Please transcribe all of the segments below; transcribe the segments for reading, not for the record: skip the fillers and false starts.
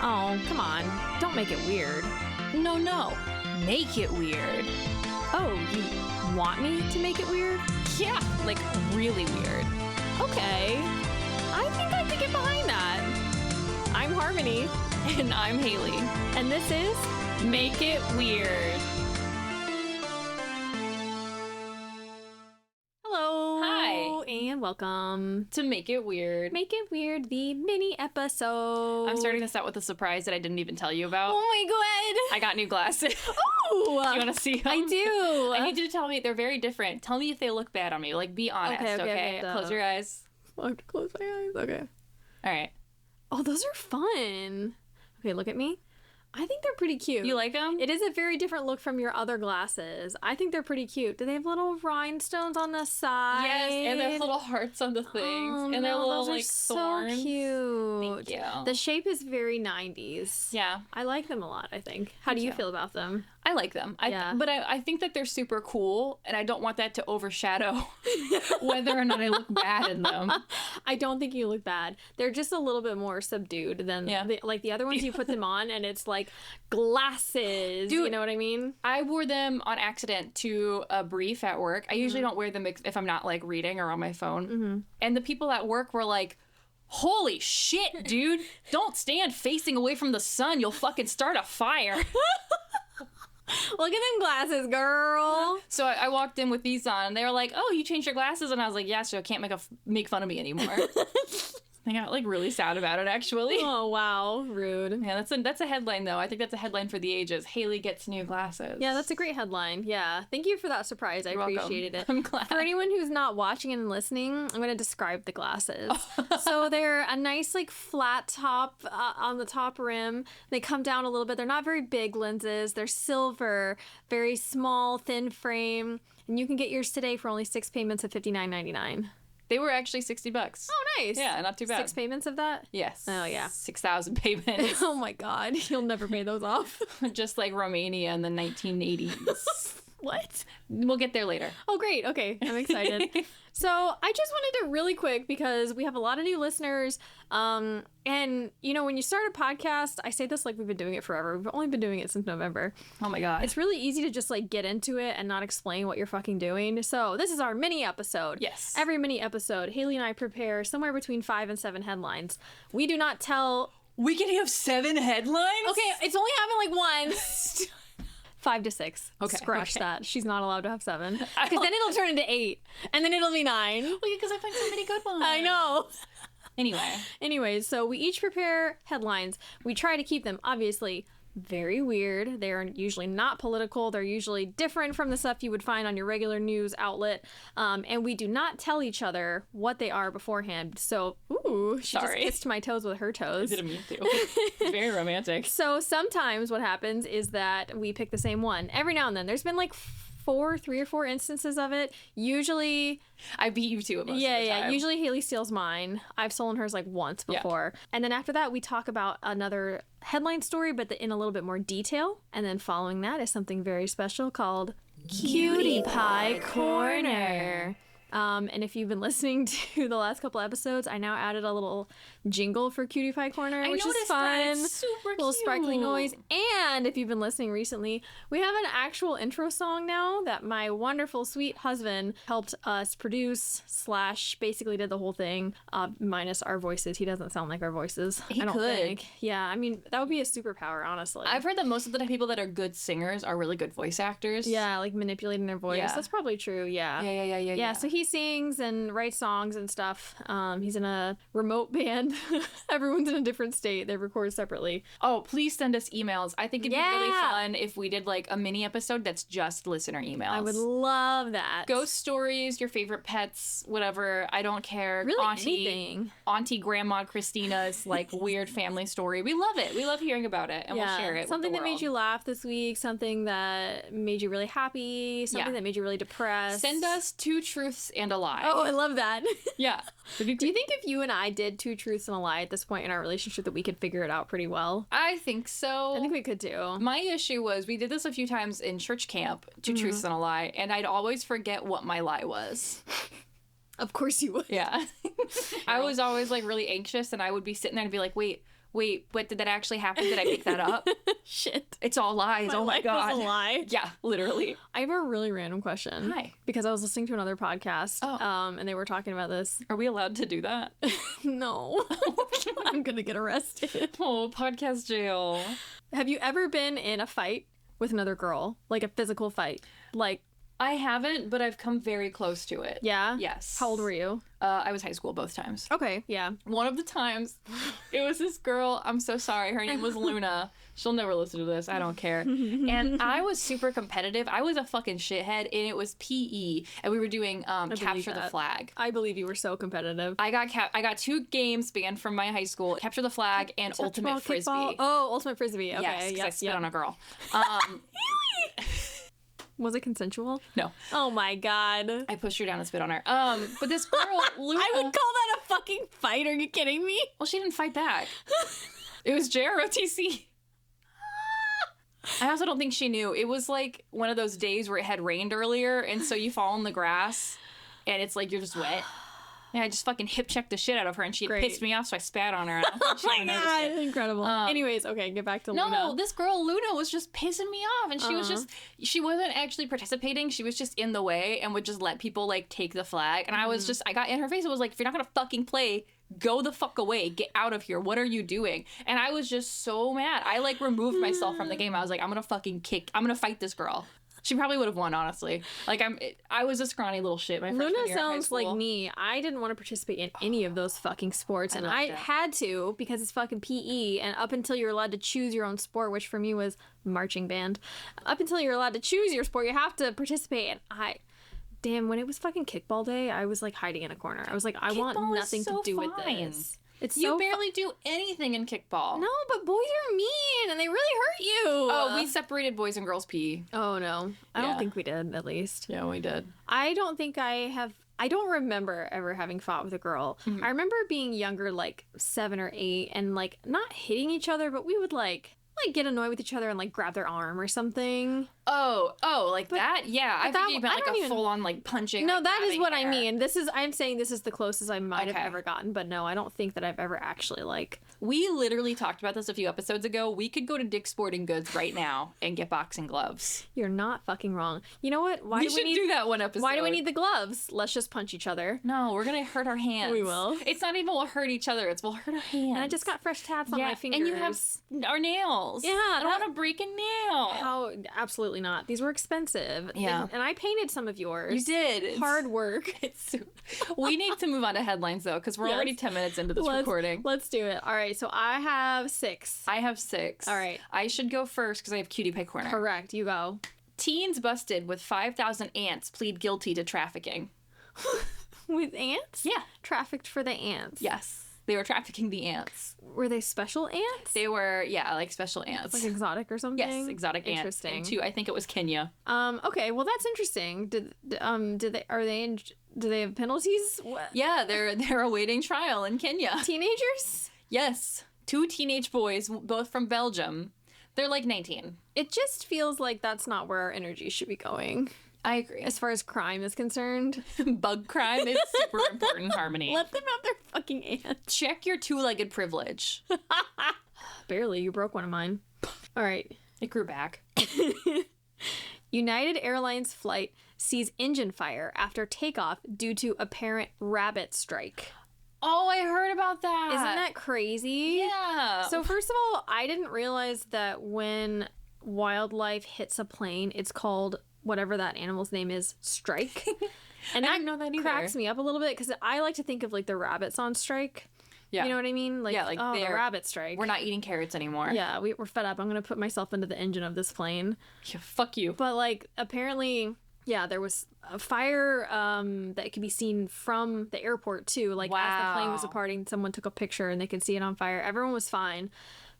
Oh, come on. Don't make it weird. No. Make it weird. Oh, you want me to make it weird? Yeah, like really weird. Okay. I think I could get behind that. I'm Harmony. And I'm Haley. And this is Make It Weird. Hello. Hi. And welcome To Make It Weird. Make It Weird, the mini episode. I'm starting this out with a surprise that I didn't even tell you about. Oh my god. I got new glasses. Oh. Do you want to see them? I do. I need you to tell me they're very different. Tell me if they look bad on me. Like, be honest, okay? Close your eyes. I have to close my eyes. Okay. All right. Oh, those are fun. Okay, look at me. I think they're pretty cute. You like them? It is a very different look from your other glasses. I think they're pretty cute. Do they have little rhinestones on the side? Yes, and there's little hearts on the things. Oh, and they're little, those like, are thorns. so cute. Thank you. The shape is very 90s. Yeah. I like them a lot, I think. How do you feel about them? I like them. But I think that they're super cool, and I don't want that to overshadow whether or not I look bad in them. I don't think you look bad. They're just a little bit more subdued than the other ones. You put them on, and it's like glasses. Dude, you know what I mean? I wore them on accident to a brief at work. I usually don't wear them if I'm not like reading or on my phone. Mm-hmm. And the people at work were like, holy shit, dude. Don't stand facing away from the sun. You'll fucking start a fire. Look at them glasses, girl. So I walked in with these on, and they were like, oh, you changed your glasses? And I was like, yeah, so I can't make fun of me anymore. I got like really sad about it, actually. Oh, wow. Rude. Yeah, that's a headline, though. I think that's a headline for the ages. Haley gets new glasses. Yeah, that's a great headline. Yeah. Thank you for that surprise. You're appreciated welcome. it. I'm glad. For anyone who's not watching and listening, I'm going to describe the glasses. So they're a nice, like, flat top on the top rim. They come down a little bit. They're not very big lenses. They're silver, very small, thin frame. And you can get yours today for only 6 payments of $59.99. They were actually $60. Oh, nice. Yeah, not too bad. 6 payments of that? Yes. Oh, yeah. 6,000 payments. Oh, my God. You'll never pay those off. Just like Romania in the 1980s. What? We'll get there later. Oh, great. Okay. I'm excited. So I just wanted to really quick, because we have a lot of new listeners. And, you know, when you start a podcast, I say this like we've been doing it forever. We've only been doing it since November. Oh, my God. It's really easy to just, like, get into it and not explain what you're fucking doing. So this is our mini episode. Yes. Every mini episode, Haley and I prepare somewhere between 5 and 7 headlines. We do not tell... We can have 7 headlines? Okay, it's only happened like once. 5 to 6. Okay. Scratch that. She's not allowed to have 7. Because I then it'll turn into 8. And then it'll be 9. Well, yeah, because I find so many good ones. I know. Anyways, so we each prepare headlines. We try to keep them, obviously, very weird. They're usually not political. They're usually different from the stuff you would find on your regular news outlet. And we do not tell each other what they are beforehand. So, ooh, she just kissed my toes with her toes. I didn't mean to. It's very romantic. So sometimes what happens is that we pick the same one. Every now and then. There's been like 3 or 4 instances of it. Usually... I beat you to it most of the time. Yeah. Usually Haley steals mine. I've stolen hers like once before. Yeah. And then after that, we talk about another headline story, but in a little bit more detail. And then following that is something very special called Cutie Pie Corner. And if you've been listening to the last couple episodes, I now added a little jingle for Cutie Pie Corner, which is fun. That. It's super little cute. Sparkly noise. And if you've been listening recently, we have an actual intro song now that my wonderful, sweet husband helped us produce / basically did the whole thing, minus our voices. He doesn't sound like our voices. He I don't could. think. Yeah, I mean, that would be a superpower, honestly. I've heard that most of the people that are good singers are really good voice actors. Yeah, like manipulating their voice. Yeah. That's probably true, yeah. Yeah, so he sings and writes songs and stuff. He's in a remote band. Everyone's in a different state. They record separately. Oh, please send us emails. I think it'd be really fun if we did like a mini episode that's just listener emails. I would love that. Ghost stories, your favorite pets, whatever. I don't care. Really, anything. Auntie Grandma Christina's like weird family story. We love it. We love hearing about it, and we'll share it. Something with the that world. made you laugh this week. Something that made you really happy. Something that made you really depressed. Send us 2 truths and a lie. Oh, I love that. Yeah. Do you think if you and I did 2 truths and a lie at this point in our relationship that we could figure it out pretty well? I think so. I think we could too. My issue was we did this a few times in church camp, 2 truths and a lie, and I'd always forget what my lie was. Of course you would. Yeah. I was always like really anxious, and I would be sitting there and be like, wait, Wait, what, did that actually happen? Did I make that up? Shit. It's all lies. Oh my life God. was a lie. Yeah, literally. I have a really random question. Hi. Because I was listening to another podcast, and they were talking about this. Are we allowed to do that? No. I'm gonna get arrested. Oh, podcast jail. Have you ever been in a fight with another girl? Like a physical fight? Like, I haven't, but I've come very close to it. yeah? Yes. How old were you? I was high school both times. Okay, yeah. One of the times, it was this girl. I'm so sorry. Her name was Luna. She'll never listen to this. I don't care. And I was super competitive. I was a fucking shithead, and it was PE, and we were doing Capture the Flag. I believe you were so competitive. I got 2 games banned from my high school: Capture the Flag and Ultimate Frisbee. Kickball? Oh, Ultimate Frisbee. Okay, yes, because I spit on a girl. Was it consensual? No. Oh my God. I pushed her down and spit on her. But this girl, Luna, I would call that a fucking fight. Are you kidding me? well, she didn't fight back. It was JROTC. I also don't think she knew. It was like one of those days where it had rained earlier, and so you fall in the grass, and it's like you're just wet. And I just fucking hip checked the shit out of her, and she pissed me off, so I spat on her. And I don't think she even noticed it. Incredible. Anyways, okay, get back to Luna. No, this girl Luna was just pissing me off, and she wasn't actually participating. She was just in the way and would just let people like take the flag. And I got in her face and was like, if you're not gonna fucking play, go the fuck away. Get out of here. What are you doing? And I was just so mad. I like removed myself from the game. I was like, I'm gonna fight this girl. She probably would have won, honestly. Like, I was a scrawny little shit my freshman Luna year in high sounds school. like me. I didn't want to participate in any of those fucking sports, and I had to because it's fucking PE, and up until you're allowed to choose your own sport, which for me was marching band, up until you're allowed to choose your sport, you have to participate, and damn, when it was fucking kickball day, I was like hiding in a corner. I was like, I want nothing to do with this. You barely do anything in kickball. No, but boys are mean and they really hurt you. Oh, we separated boys and girls PE. Oh, no. I don't think we did, at least. Yeah, we did. I don't remember ever having fought with a girl. Mm-hmm. I remember being younger, like 7 or 8, and like not hitting each other, but we would like get annoyed with each other and like grab their arm or something. Oh, like that? Yeah, I think you meant like a full on like punching. No, like, that is what hair. I mean. I'm saying this is the closest I might have ever gotten, but no, I don't think that I've ever actually like. We literally talked about this a few episodes ago. We could go to Dick's Sporting Goods right now and get boxing gloves. You're not fucking wrong. You know what? We should do that one episode. Why do we need the gloves? Let's just punch each other. No, we're gonna hurt our hands. We will. It's not even we'll hurt each other. It's we'll hurt our hands. And I just got fresh tats on my fingers. And you have our nails. Yeah, I don't want to break a nail. How? Absolutely not. These were expensive. Yeah. And I painted some of yours. You did. It's hard work. We need to move on to headlines though, because we're already 10 minutes into this recording. Let's do it. All right. So I have 6. I have 6. All right. I should go first because I have Cutie Pie Corner. Correct. You go. Teens busted with 5,000 ants plead guilty to trafficking. With ants? Yeah. Trafficked for the ants. Yes. They were trafficking the ants. Were they special ants? They were, like special ants. Like exotic or something? Yes, exotic ants. Interesting. I think it was Kenya. Okay, well that's interesting. Do they have penalties? What? Yeah, they're awaiting trial in Kenya. Teenagers? Yes. 2 teenage boys, both from Belgium. They're like 19. It just feels like that's not where our energy should be going. I agree. As far as crime is concerned. Bug crime is super important, Harmony. Let them have their fucking ants. Check your 2-legged privilege. Barely. You broke one of mine. All right. It grew back. United Airlines flight sees engine fire after takeoff due to apparent rabbit strike. Oh, I heard about that. Isn't that crazy? Yeah. So first of all, I didn't realize that when wildlife hits a plane, it's called whatever that animal's name is, strike. And I didn't know that either. Cracks me up a little bit because I like to think of like the rabbits on strike. Yeah. You know what I mean? Like, yeah, like the rabbit strike. We're not eating carrots anymore. Yeah, we're fed up. I'm going to put myself into the engine of this plane. Yeah, fuck you. But like apparently, yeah, there was a fire that could be seen from the airport too. Like as the plane was departing, someone took a picture and they could see it on fire. Everyone was fine.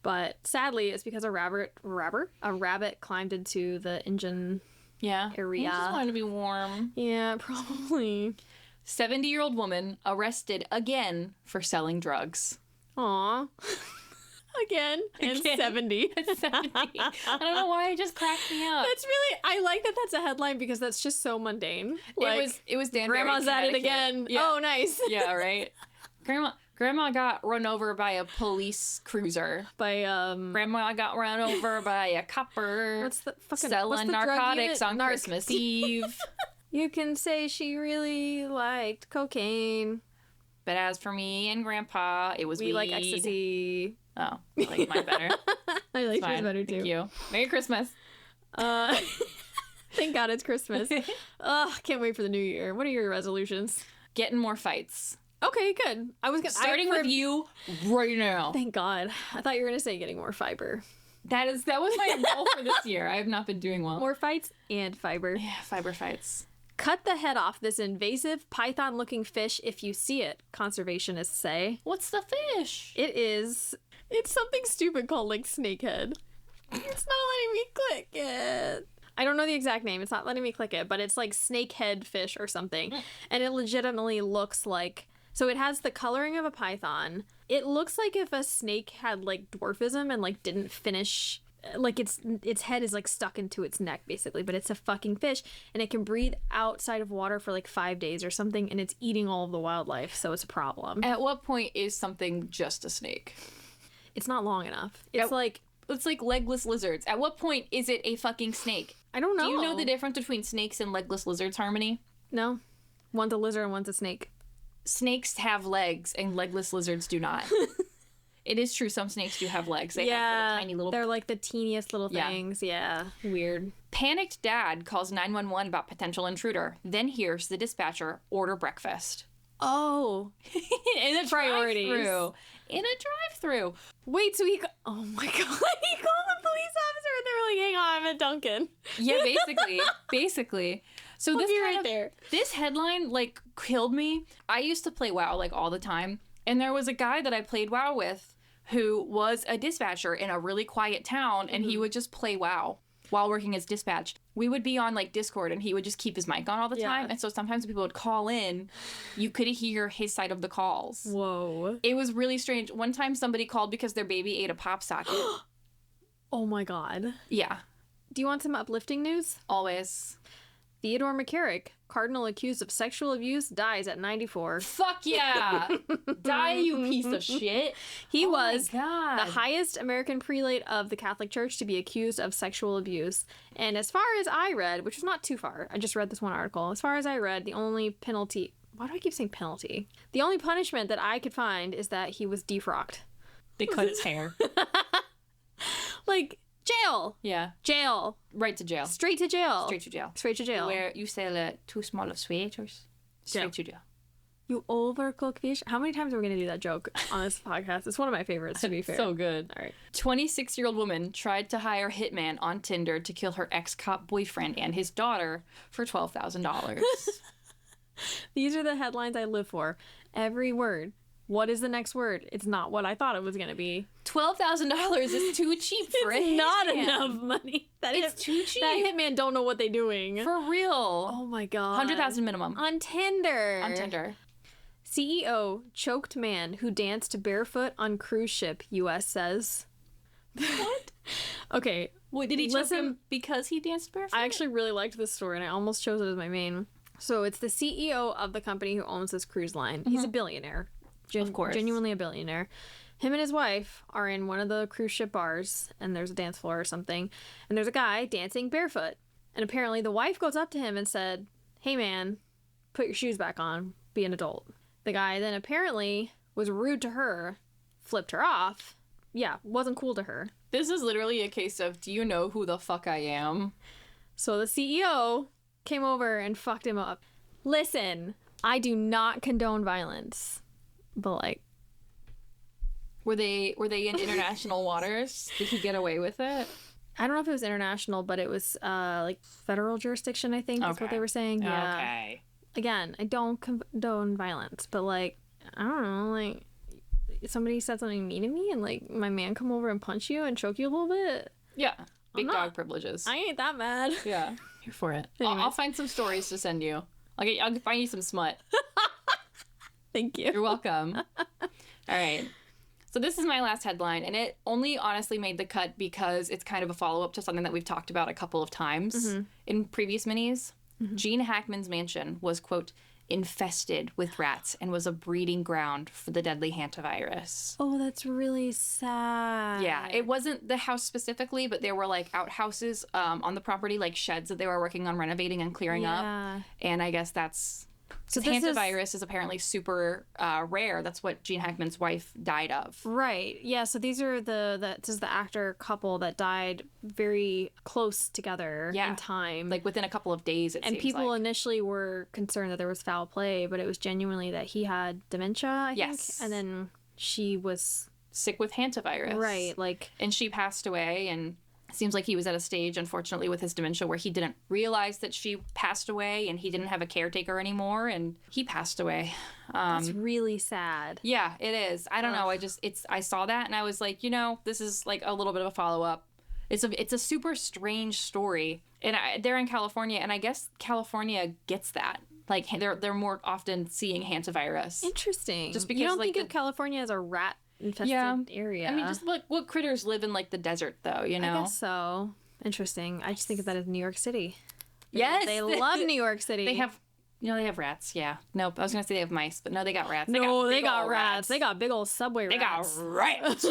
But sadly, it's because a rabbit climbed into the engine area. I just wanted to be warm. Yeah, probably. 70-year-old woman arrested again for selling drugs. Aw. Again. 70. 70. I don't know why it just cracked me up. That's really, I like that that's a headline because that's just so mundane. Like, it was Danbury, Grandma's at it again. Yeah. Oh, nice. Yeah, right. Grandma got run over by a police cruiser. By Grandma got run over by a copper. what's the selling narcotics on Christmas Eve. You can say she really liked cocaine. But as for me and Grandpa, it was we weed. like ecstasy. Oh, I like mine better. I like It's yours fine. better too. Thank you. Merry Christmas. Thank God it's Christmas. Can't wait for the new year. What are your resolutions? Getting more fights. Okay, good. I was gonna Starting with you right now. Thank God. I thought you were gonna say getting more fiber. That was my goal for this year. I have not been doing well. More fights and fiber. Yeah, fiber fights. Cut the head off this invasive python-looking fish if you see it, conservationists say. What's the fish? It's something stupid called like snakehead. It's not letting me click it. I don't know the exact name. It's not letting me click it, but it's like snakehead fish or something. And it legitimately looks like, so it has the coloring of a python. It looks like if a snake had like dwarfism and like didn't finish, like its head is like stuck into its neck basically, but it's a fucking fish and it can breathe outside of water for like 5 days or something, and it's eating all of the wildlife, so it's a problem. At what point is something just a snake? It's not long enough. It's like legless lizards. At what point is it a fucking snake? I don't know. Do you know the difference between snakes and legless lizards, Harmony? No. One's a lizard and one's a snake. Snakes have legs and legless lizards do not. It is true, some snakes do have legs. They have little, tiny little... They're like the teeniest little things. Yeah. Weird. Panicked dad calls 911 about potential intruder. Then hears the dispatcher order breakfast. Oh. In a Priorities. drive-through. In a drive-through. Wait, so oh my God. He called the police officer and they were like, hang on, I'm at Dunkin'. Yeah, basically. So We'll be right there. This headline like killed me. I used to play WoW like all the time, and there was a guy that I played WoW with who was a dispatcher in a really quiet town, and he would just play WoW while working as dispatch. We would be on like Discord, and he would just keep his mic on all the time, and so sometimes when people would call in, you could hear his side of the calls. Whoa. It was really strange. One time somebody called because their baby ate a pop socket. Oh my God. Yeah. Do you want some uplifting news? Always. Theodore McCarrick, cardinal accused of sexual abuse, dies at 94. Fuck yeah! Die, you piece of shit. He was my God. the highest American prelate of the Catholic Church to be accused of sexual abuse. And as far as I read, which is not too far, I just read this one article. As far as I read, the only penalty... Why do I keep saying penalty? The only punishment that I could find is that he was defrocked. They cut his hair. Like... Jail. Yeah. Jail. Right to jail. Straight to jail. Straight to jail. Straight to jail. Where you sell too small of sweaters. Straight to jail. You overcook fish. How many times are we going to do that joke on this podcast? It's one of my favorites, to be fair. So good. All right. 26-year-old woman tried to hire hitman on Tinder to kill her ex-cop boyfriend and his daughter for $12,000. These are the headlines I live for. Every word. What is the next word? It's not what I thought it was going to be. $12,000 is too cheap for a hitman. Not enough money. It's too cheap. That hitman don't know what they're doing. For real. Oh my God. $100,000 minimum. On Tinder. On Tinder. CEO choked man who danced barefoot on cruise ship, U.S. says. What? Okay. Wait, did he choke him because he danced barefoot? I actually really liked this story, and I almost chose it as my main. So it's the CEO of the company who owns this cruise line. He's a billionaire. Of course. Genuinely a billionaire. Him and his wife are in one of the cruise ship bars, and there's a dance floor or something, and there's a guy dancing barefoot. And apparently the wife goes up to him and said, "Hey man, put your shoes back on, be an adult." The guy then apparently was rude to her, flipped her off. Yeah, wasn't cool to her. This is literally a case of, do you know who the fuck I am? So the CEO came over and fucked him up. Listen, I do not condone violence. But like, were they in international waters? Did he get away with it? I don't know if it was international, but it was like federal jurisdiction, I think. That's what they were saying. Yeah. Okay. Again, I don't condone violence, but like, I don't know, like somebody said something mean to me and like my man come over and punch you and choke you a little bit. Yeah. Big dog privileges. I ain't that mad. Yeah. Here for it. Anyways. I'll find some stories to send you. I'll find you some smut. Thank you. You're welcome. All right. So this is my last headline, and it only honestly made the cut because it's kind of a follow-up to something that we've talked about a couple of times in previous minis. Gene Hackman's mansion was, quote, infested with rats and was a breeding ground for the deadly hantavirus. Oh, that's really sad. Yeah, it wasn't the house specifically, but there were like outhouses on the property, like sheds that they were working on renovating and clearing up. And I guess that's... So hantavirus is apparently super rare. That's what Gene Hackman's wife died of. Right. Yeah. So these are this is the actor couple that died very close together in time. Like within a couple of days, and people initially were concerned that there was foul play, but it was genuinely that he had dementia, I think. And then she was... sick with hantavirus. Right. And she passed away, and... Seems like he was at a stage, unfortunately, with his dementia where he didn't realize that she passed away and he didn't have a caretaker anymore, and he passed away. That's really sad. Yeah, it is. I don't know. I saw that and I was like, this is like a little bit of a follow-up. It's a super strange story. And they're in California, and I guess California gets that. Like, they're more often seeing hantavirus. Interesting. Just because, you don't think of California as a rat infested area. I mean, just look what critters live in like the desert, though, I guess so. Interesting. I just think of that as New York City. Yes, they love New York City. They have rats. Yeah. Nope. I was gonna say they have mice, but no, they got rats. They got rats. They got big old subway rats. They got rats.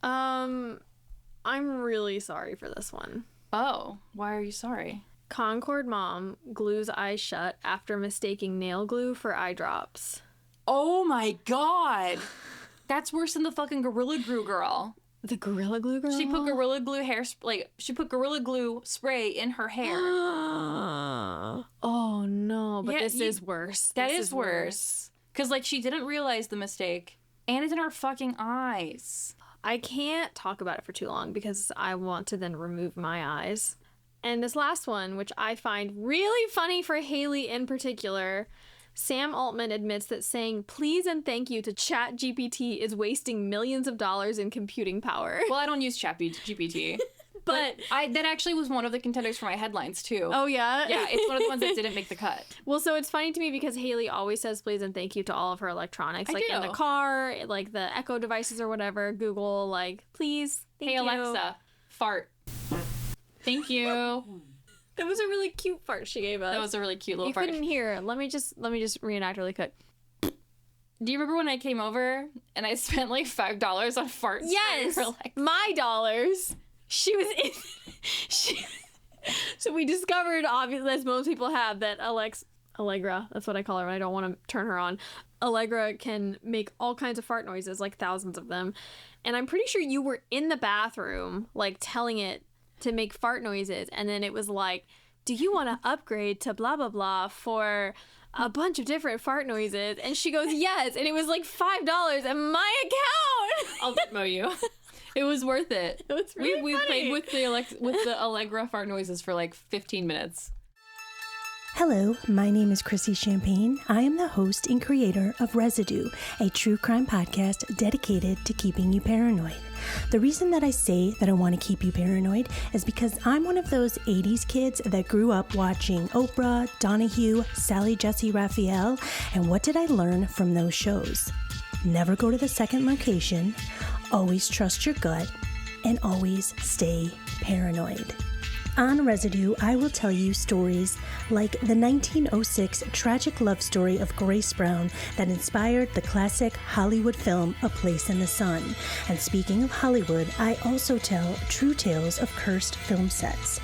I'm really sorry for this one. Oh, why are you sorry? Concord mom glues eyes shut after mistaking nail glue for eye drops. Oh my god. That's worse than the fucking Gorilla Glue girl. The Gorilla Glue girl? She put Gorilla Glue she put Gorilla Glue spray in her hair. Oh no, but this is worse. That is worse. Because like she didn't realize the mistake, and it's in her fucking eyes. I can't talk about it for too long because I want to then remove my eyes. And this last one, which I find really funny for Haley in particular... Sam Altman admits that saying please and thank you to ChatGPT is wasting millions of dollars in computing power. Well, I don't use ChatGPT. but that actually was one of the contenders for my headlines, too. Oh, yeah? Yeah, it's one of the ones that didn't make the cut. Well, so it's funny to me because Haley always says please and thank you to all of her electronics. Like in the car, like the Echo devices or whatever, Google, like, please, thank you. Hey, Alexa, fart. Thank you. That was a really cute fart she gave us. That was a really cute little fart. You couldn't hear. Let me just reenact really quick. Do you remember when I came over and I spent like $5 on farts? Yes, my dollars. She was in. So we discovered, obviously, as most people have, that Allegra, that's what I call her when I don't want to turn her on. Allegra can make all kinds of fart noises, like thousands of them. And I'm pretty sure you were in the bathroom, like telling it to make fart noises, and then it was like, do you want to upgrade to blah blah blah for a bunch of different fart noises? And she goes yes, and it was like $5 in my account. I'll Venmo you. It was worth it. It was really we played with the Allegra fart noises for like 15 minutes. Hello, my name is Chrissy Champagne. I am the host and creator of Residue, a true crime podcast dedicated to keeping you paranoid. The reason that I say that I want to keep you paranoid is because I'm one of those 80s kids that grew up watching Oprah, Donahue, Sally Jessy Raphael, and what did I learn from those shows? Never go to the second location, always trust your gut, and always stay paranoid. On Residue, I will tell you stories like the 1906 tragic love story of Grace Brown that inspired the classic Hollywood film A Place in the Sun. And speaking of Hollywood, I also tell true tales of cursed film sets.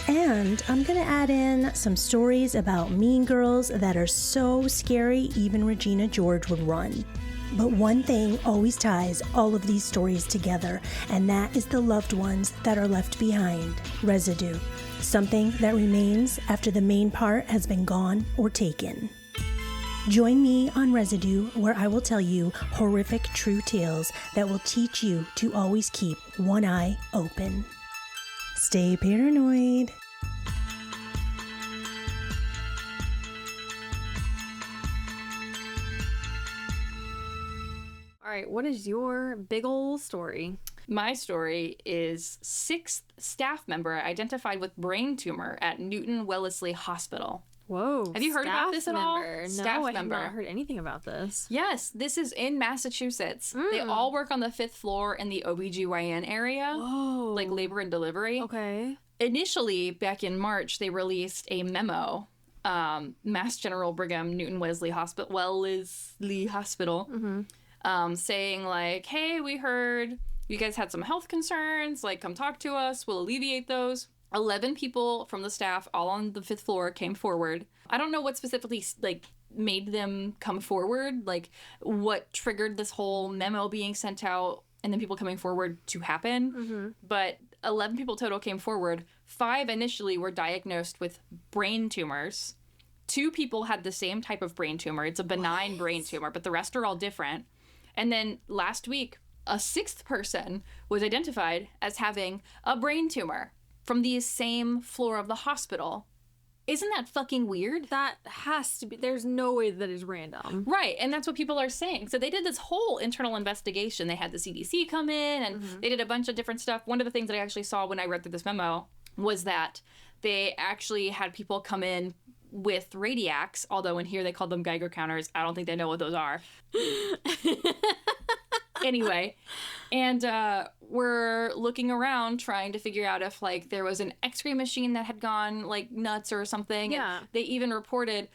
And I'm going to add in some stories about mean girls that are so scary even Regina George would run. But one thing always ties all of these stories together, and that is the loved ones that are left behind. Residue. Something that remains after the main part has been gone or taken. Join me on Residue, where I will tell you horrific true tales that will teach you to always keep one eye open. Stay paranoid. All right, what is your big ol' story? My story is 6th staff member identified with brain tumor at Newton Wellesley Hospital. Whoa. Have you heard about this at all? No, I have not heard anything about this. Yes, this is in Massachusetts. They all work on the 5th floor in the OBGYN area. Whoa. Like labor and delivery. Okay. Initially, back in March, they released a memo Mass General Brigham Newton Wellesley Hospital, saying like, hey, we heard you guys had some health concerns, like come talk to us, we'll alleviate those. 11 people from the staff, all on the 5th floor, came forward. I don't know what specifically like made them come forward, like what triggered this whole memo being sent out and then people coming forward to happen. But 11 people total came forward. 5 initially were diagnosed with brain tumors. 2 people had the same type of brain tumor. It's a benign brain tumor, but the rest are all different. And then last week, a 6th person was identified as having a brain tumor from the same floor of the hospital. Isn't that fucking weird? That has to be. There's no way that is random. Right, and that's what people are saying. So they did this whole internal investigation. They had the CDC come in, and they did a bunch of different stuff. One of the things that I actually saw when I read through this memo was that they actually had people come in with radiacs, although in here they called them Geiger counters. I don't think they know what those are. Anyway, and we're looking around trying to figure out if like there was an x-ray machine that had gone like nuts or something. Yeah. And they even reported,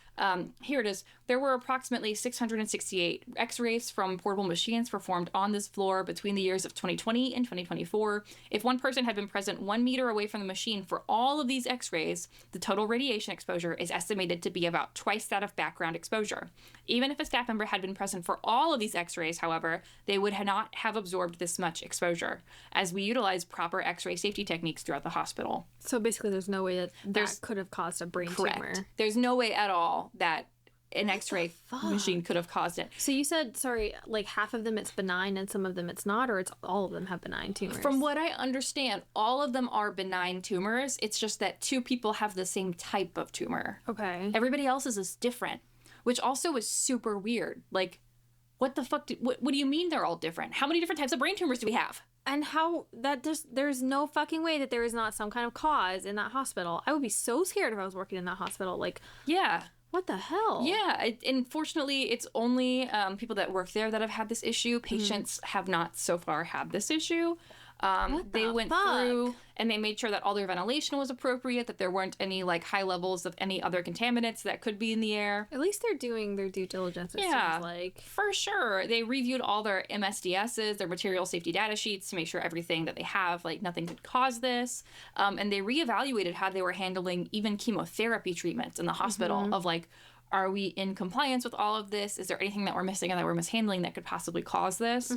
here it is, there were approximately 668 x-rays from portable machines performed on this floor between the years of 2020 and 2024. If one person had been present 1 meter away from the machine for all of these x-rays, the total radiation exposure is estimated to be about twice that of background exposure. Even if a staff member had been present for all of these x-rays, however, they would not have absorbed this much exposure, as we utilize proper x-ray safety techniques throughout the hospital. So basically there's no way that that could have caused a brain tumor. There's no way at all that an x-ray machine could have caused it. So you said, sorry, like half of them it's benign and some of them it's not, or it's all of them have benign tumors? From what I understand, all of them are benign tumors. It's just that 2 people have the same type of tumor. Okay. Everybody else's is different, which also is super weird. Like, what the fuck? What do you mean they're all different? How many different types of brain tumors do we have? And how that just, there's no fucking way that there is not some kind of cause in that hospital. I would be so scared if I was working in that hospital. Like, yeah. What the hell? Yeah. And fortunately, it's only people that work there that have had this issue. Patients have not so far had this issue. They went through and they made sure that all their ventilation was appropriate, that there weren't any like high levels of any other contaminants that could be in the air. At least they're doing their due diligence, it seems like. For sure. They reviewed all their MSDSs, their material safety data sheets, to make sure everything that they have, like nothing could cause this. And they reevaluated how they were handling even chemotherapy treatments in the hospital of like, are we in compliance with all of this? Is there anything that we're missing and that we're mishandling that could possibly cause this?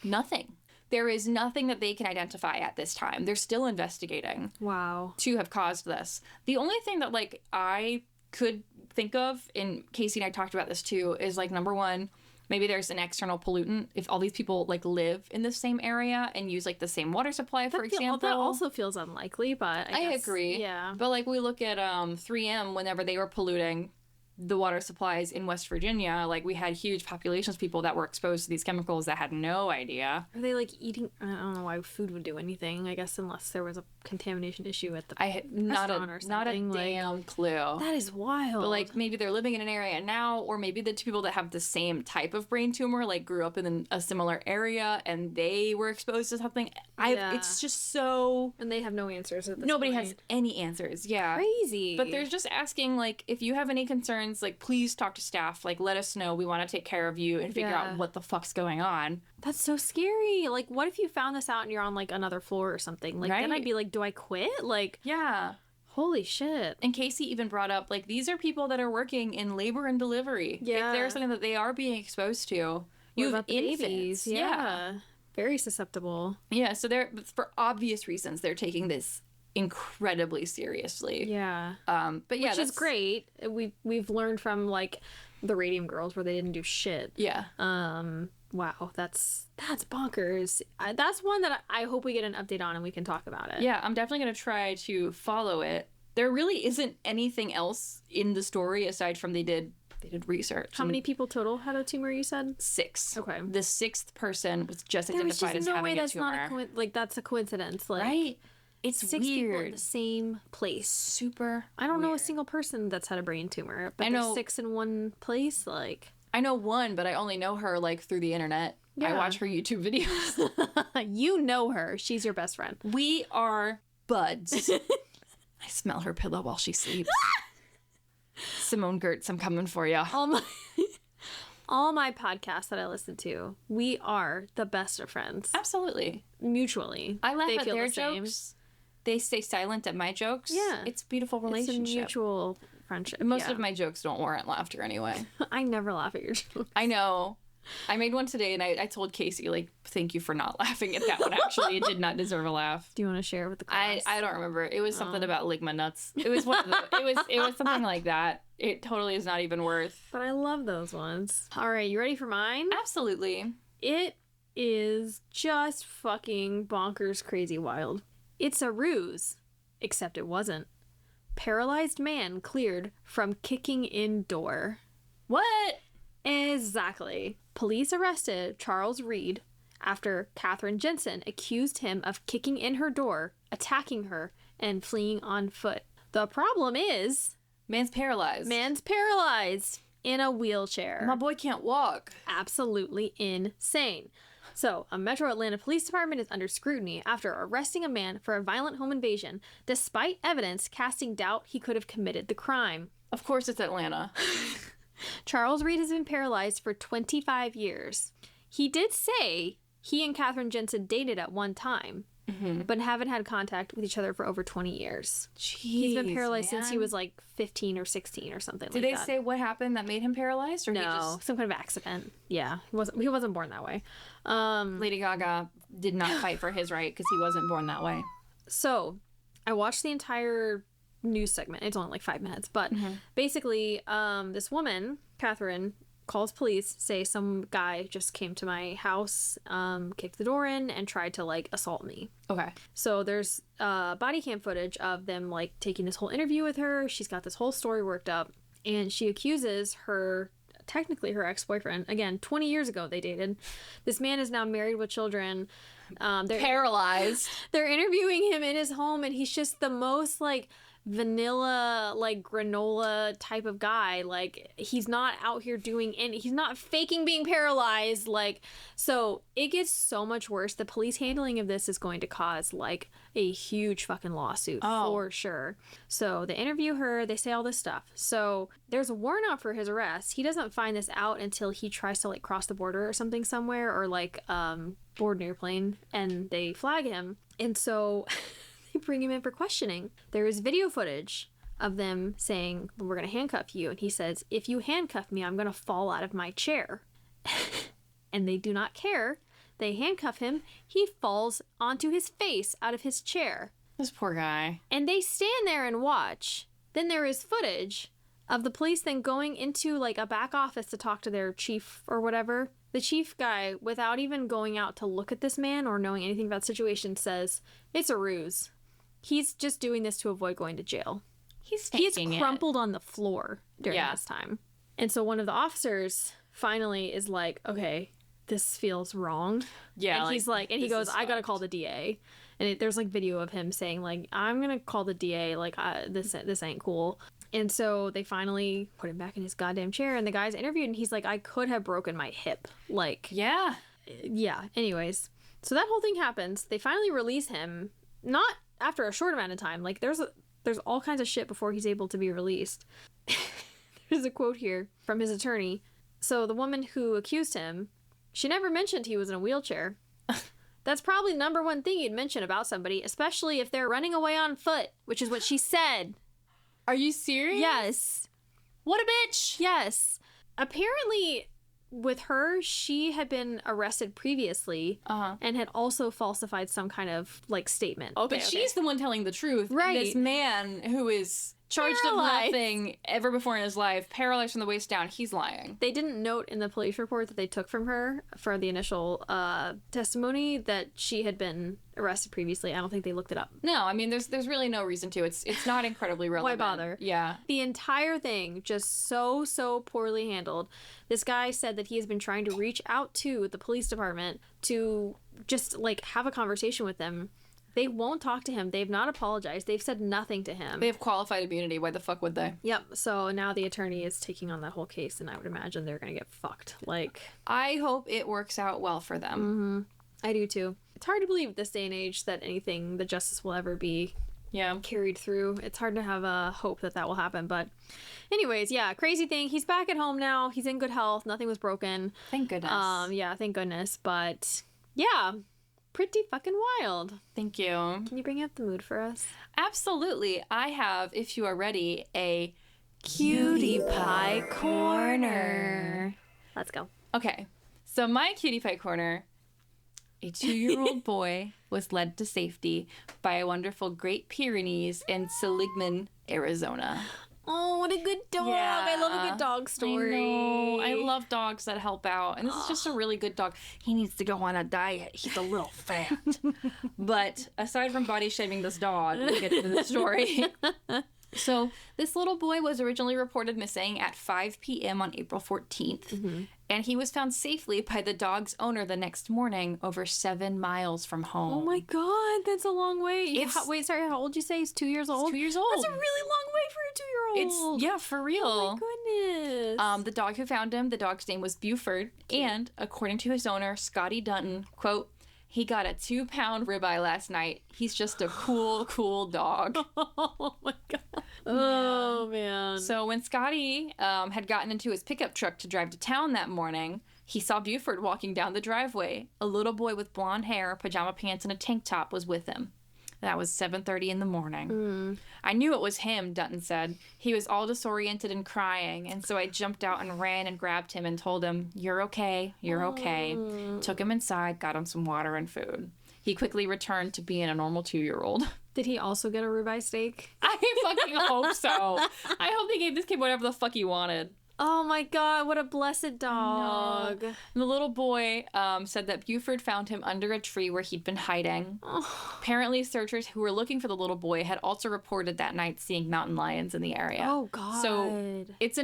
Nothing. There is nothing that they can identify at this time. They're still investigating. Wow. To have caused this. The only thing that, like, I could think of, and Casey and I talked about this too, is, like, number one, maybe there's an external pollutant. If all these people, like, live in the same area and use, like, the same water supply, for example. That also feels unlikely, but I guess, agree. Yeah. But, like, we look at 3M whenever they were polluting the water supplies in West Virginia, like we had huge populations of people that were exposed to these chemicals that had no idea. Are they like eating? I don't know why food would do anything. I guess unless there was a contamination issue at the restaurant or something. Not a damn clue. That is wild. But like maybe they're living in an area now, or maybe the 2 people that have the same type of brain tumor like grew up in a similar area and they were exposed to something. It's just so. And they have no answers at this Nobody point. has any answers. Yeah. Crazy. But they're just asking like if you have any concerns, like please talk to staff, like let us know, we want to take care of you and figure out what the fuck's going on. That's so scary. Like what if you found this out and you're on like another floor or something, like then I'd be like, do I quit? Like holy shit. And Casey even brought up like these are people that are working in labor and delivery. If there's something that they are being exposed to, you have infants. Yeah, very susceptible. So they're, for obvious reasons, they're taking this incredibly seriously. But yeah, which is great. We've learned from like the Radium Girls where they didn't do shit. Wow, that's bonkers. That's one that I hope we get an update on and we can talk about it. I'm definitely gonna try to follow it. There really isn't anything else in the story aside from they did research. How many people total had a tumor, you said? 6. Okay. The 6th person was just identified as having a tumor. That's a coincidence. Like, right? It's 6 weird. people in the same place. Super I don't know a single person that's had a brain tumor, but there's 6 in one place. Like, I know one, but I only know her like through the internet. I watch her YouTube videos. You know her. She's your best friend. We are buds. I smell her pillow while she sleeps. Simone Gertz, I'm coming for you. All my podcasts that I listen to, we are the best of friends. Absolutely. Mutually. I laugh They at feel their the same. jokes. They stay silent at my jokes. Yeah. It's a beautiful relationship. It's a mutual friendship. Most of my jokes don't warrant laughter anyway. I never laugh at your jokes. I know. I made one today, and I told Casey, like, thank you for not laughing at that one. Actually, it did not deserve a laugh. Do you want to share with the class? I don't remember. It was something about ligma nuts. It was one of the, it was something like that. It totally is not even worth. But I love those ones. All right, you ready for mine? Absolutely. It is just fucking bonkers crazy wild. It's a ruse, except it wasn't. Paralyzed man cleared from kicking in door. What? Exactly. Police arrested Charles Reed after Katherine Jensen accused him of kicking in her door, attacking her, and fleeing on foot. The problem is... Man's paralyzed. Man's paralyzed in a wheelchair. My boy can't walk. Absolutely insane. So, a Metro Atlanta Police Department is under scrutiny after arresting a man for a violent home invasion, despite evidence casting doubt he could have committed the crime. Of course it's Atlanta. Charles Reed has been paralyzed for 25 years. He did say he and Katherine Jensen dated at one time, but haven't had contact with each other for over 20 years. Jeez, He's been paralyzed since he man. was like 15 or 16 or something Did like they that. say what happened that made him paralyzed? Or he No, just... some kind of accident. Yeah, he wasn't born that way. Lady Gaga did not fight for his right because he wasn't born that way. So, I watched the entire news segment. It's only like 5 minutes, but basically, this woman, Catherine, calls police, say some guy just came to my house, kicked the door in, and tried to like assault me. Okay. So there's body cam footage of them like taking this whole interview with her. She's got this whole story worked up, and she accuses her, technically her ex-boyfriend, again 20 years ago they dated. This man is now married with children. They're Paralyzed. they're interviewing him in his home, and he's just the most like vanilla, like granola type of guy. Like, he's not out here doing any, he's not faking being paralyzed. Like, so it gets so much worse. The police handling of this is going to cause like a huge fucking lawsuit for sure. So they interview her, they say all this stuff. So there's a warrant out for his arrest. He doesn't find this out until he tries to like cross the border or something somewhere, or like board an airplane, and they flag him. And so they bring him in for questioning. There is video footage of them saying, we're going to handcuff you. And he says, if you handcuff me, I'm going to fall out of my chair. And they do not care. They handcuff him. He falls onto his face out of his chair. This poor guy. And they stand there and watch. Then there is footage of the police then going into like a back office to talk to their chief or whatever. The chief guy, without even going out to look at this man or knowing anything about the situation, says, it's a ruse. He's just doing this to avoid going to jail. He's He's faking crumpled on the floor during Yeah. this time. And so one of the officers finally is like, okay, this feels wrong. Yeah, And he's like, and he this goes, is I gotta fucked. call the DA. And there's like video of him saying like, I'm gonna call the DA. Like, this ain't cool. And so they finally put him back in his goddamn chair, and the guy's interviewed, and he's like, I could have broken my hip. Like, Yeah. yeah. Anyways, so that whole thing happens. They finally release him, not after a short amount of time. Like, there's all kinds of shit before he's able to be released. There's a quote here from his attorney. So the woman who accused him, she never mentioned he was in a wheelchair. That's probably the number one thing you'd mention about somebody, especially if they're running away on foot, which is what she said. Are you serious? Yes. What a bitch. Yes. Apparently, with her, she had been arrested previously and had also falsified some kind of like statement. But she's the one telling the truth. Right. This man who is charged Paralyzed. of nothing ever before in his life, paralyzed from the waist down, he's lying. They didn't note in the police report that they took from her for the initial testimony that she had been arrested previously. I don't think they looked it up. No, I mean, there's really no reason to. It's not incredibly relevant. Why bother? Yeah. The entire thing just so poorly handled. This guy said that he has been trying to reach out to the police department to just like have a conversation with them. They won't talk to him. They've not apologized. They've said nothing to him. They have qualified immunity. Why the fuck would they? Yep. So now the attorney is taking on that whole case, and I would imagine they're going to get fucked. Like, I hope it works out well for them. I do too. It's hard to believe at this day and age that anything, the justice will ever be carried through. It's hard to have a hope that will happen. But anyways, yeah, crazy thing. He's back at home now. He's in good health. Nothing was broken. Thank goodness. Yeah, thank goodness. But yeah, pretty fucking wild. Thank you. Can you bring up the mood for us? Absolutely. I have, if you are ready, a Cutie Pie Corner. Let's go. Okay, so my Cutie Pie Corner, a 2-year-old boy was led to safety by a wonderful Great Pyrenees in Seligman, Arizona. Oh, what a good dog. Yeah. I love a good dog story. I know. I love dogs that help out. And this is just a really good dog. He needs to go on a diet. He's a little fat. But aside from body shaming this dog, we'll get into the story. So this little boy was originally reported missing at 5 p.m. on April 14th. And he was found safely by the dog's owner the next morning over 7 miles from home. Oh my God, that's a long way. Wait, sorry, how old did you say? He's 2 years old? 2 years old. That's a really long way for a 2-year-old. Yeah, for real. Oh my goodness. The dog who found him, the dog's name was Buford. And according to his owner, Scotty Dunton, quote, "He got a 2-pound ribeye last night. He's just a cool dog." Oh my God. Oh man. So when Scotty had gotten into his pickup truck to drive to town that morning, he saw Buford walking down the driveway. A little boy with blonde hair, pajama pants, and a tank top was with him. That was 7:30 in the morning. I knew it was him, Dunton said. He was all disoriented and crying, and so I jumped out and ran and grabbed him and told him, "You're okay, you're okay." Took him inside, got him some water and food. He quickly returned to being a normal 2-year-old. Did he also get a ribeye steak? I fucking hope so. I hope they gave this kid whatever the fuck he wanted. Oh my God, what a blessed dog. No. The little boy said that Buford found him under a tree where he'd been hiding. Oh. Apparently, searchers who were looking for the little boy had also reported that night seeing mountain lions in the area. Oh God. So it's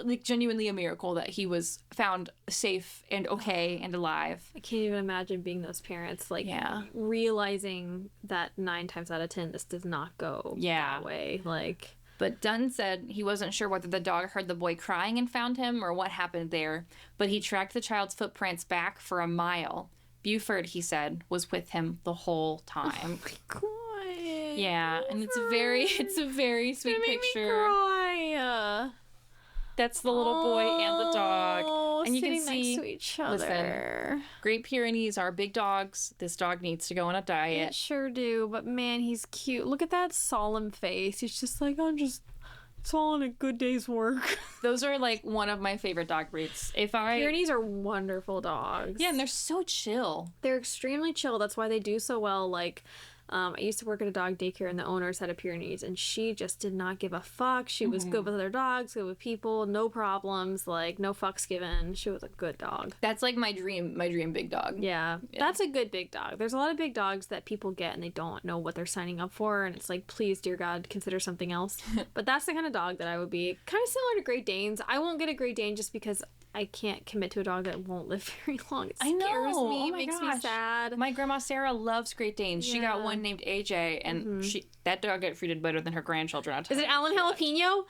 like genuinely a miracle that he was found safe and okay and alive. I can't even imagine being those parents, like realizing that 9 times out of 10 this does not go that way. Like... But Dunn said he wasn't sure whether the dog heard the boy crying and found him or what happened there, but he tracked the child's footprints back for a mile. Buford, he said, was with him the whole time. Oh my God. Yeah, and it's a very sweet picture. Me cry. That's the little boy and the dog. And you can see next to each other. Listen, Great Pyrenees are big dogs. This dog needs to go on a diet. It sure do, but man, he's cute. Look at that solemn face. He's just like, it's all in a good day's work. Those are like one of my favorite dog breeds. Pyrenees are wonderful dogs. Yeah, and they're so chill. They're extremely chill. That's why they do so well. Like, I used to work at a dog daycare, and the owners had a Pyrenees, and she just did not give a fuck. She was good with other dogs, good with people, no problems, like no fucks given. She was a good dog. That's like my dream big dog. Yeah, that's a good big dog. There's a lot of big dogs that people get and they don't know what they're signing up for, and it's like, please, dear God, consider something else. But that's the kind of dog that I would be. Kind of similar to Great Danes. I won't get a Great Dane just because I can't commit to a dog that won't live very long. It scares me. Oh Makes me sad. My grandma Sarah loves Great Danes. She got one named AJ, and that dog got treated better than her grandchildren. Is it Alan Jalapeno?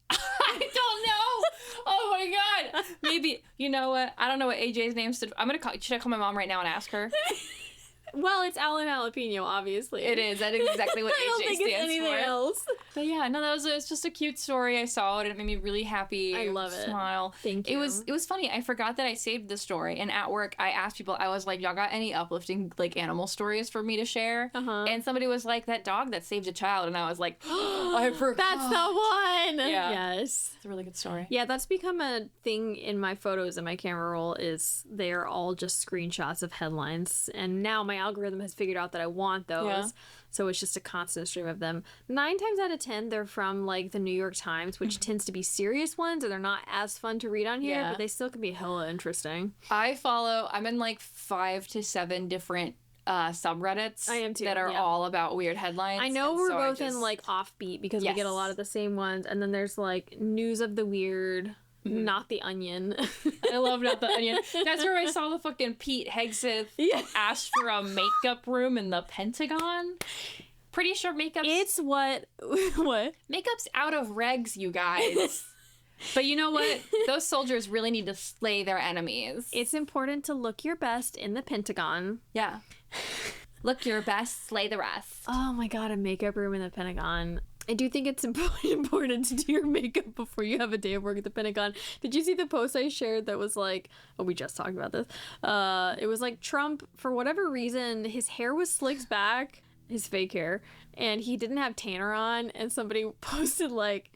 I don't know. Oh my God. Maybe. You know what? I don't know what AJ's name stood. Should I call my mom right now and ask her? Well, it's Alan Jalapeno, obviously. It is. That is exactly what AJ I don't think stands it's anything for. else. But yeah, no, it's just a cute story. I saw it and it made me really happy. I love it. Smile. Thank you. It was funny. I forgot that I saved the story, and at work I asked people. I was like, "Y'all got any uplifting like animal stories for me to share?" And somebody was like, "That dog that saved a child," and I was like, "I forgot." That's the one. Yeah. Yes. It's a really good story. Yeah, that's become a thing in my photos in my camera roll. Is they're all just screenshots of headlines, and now my algorithm has figured out that I want those. Yeah. So it's just a constant stream of them. 9 times out of 10, they're from like the New York Times, which tends to be serious ones, or they're not as fun to read on here, but they still can be hella interesting. I'm in like 5 to 7 different subreddits. I am too, that are all about weird headlines. I know we're both in like Offbeat because we get a lot of the same ones, and then there's like News of the Weird. Not the Onion. I love Not the Onion. That's where I saw the fucking Pete Hegseth asked for a makeup room in the Pentagon. Pretty sure makeup's... It's what? Makeup's out of regs, you guys. But you know what? Those soldiers really need to slay their enemies. It's important to look your best in the Pentagon. Yeah. Look your best, slay the rest. Oh my god, a makeup room in the Pentagon. I do think it's important to do your makeup before you have a day of work at the Pentagon. Did you see the post I shared that was like, oh, we just talked about this. It was like Trump, for whatever reason, his hair was slicked back, his fake hair, and he didn't have tanner on, and somebody posted like,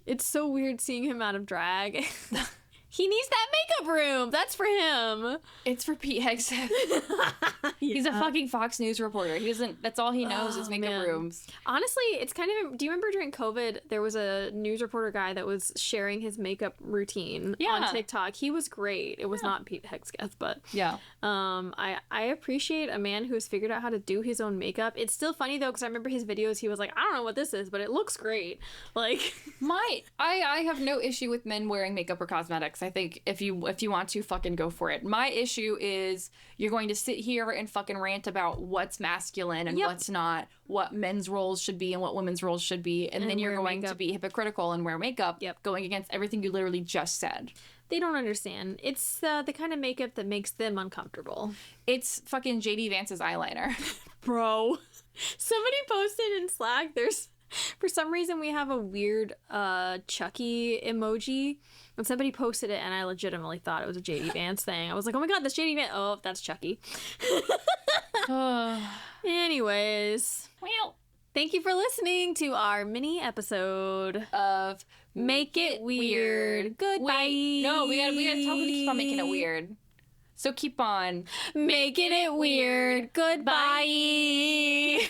it's so weird seeing him out of drag. He needs that makeup room. That's for him. It's for Pete Hegseth. He's a fucking Fox News reporter. He doesn't. That's all he knows is makeup rooms. Honestly, it's kind of. Do you remember during COVID there was a news reporter guy that was sharing his makeup routine on TikTok? He was great. It was not Pete Hegseth, but I appreciate a man who has figured out how to do his own makeup. It's still funny though because I remember his videos. He was like, I don't know what this is, but it looks great. Like I have no issue with men wearing makeup or cosmetics. I think if you want to, fucking go for it. My issue is you're going to sit here and fucking rant about what's masculine and what's not, what men's roles should be and what women's roles should be, and then you're going to be hypocritical and wear makeup, going against everything you literally just said. They don't understand. It's the kind of makeup that makes them uncomfortable. It's fucking JD Vance's eyeliner. Bro. Somebody posted in Slack, for some reason we have a weird Chucky emoji. And somebody posted it, and I legitimately thought it was a JD Vance thing. I was like, oh my god, that's JD Vance. Oh, that's Chucky. Anyways. Well, thank you for listening to our mini episode of Make It Weird. Goodbye. Wait, no, we gotta tell them to keep on making it weird. So keep on making it weird. Goodbye.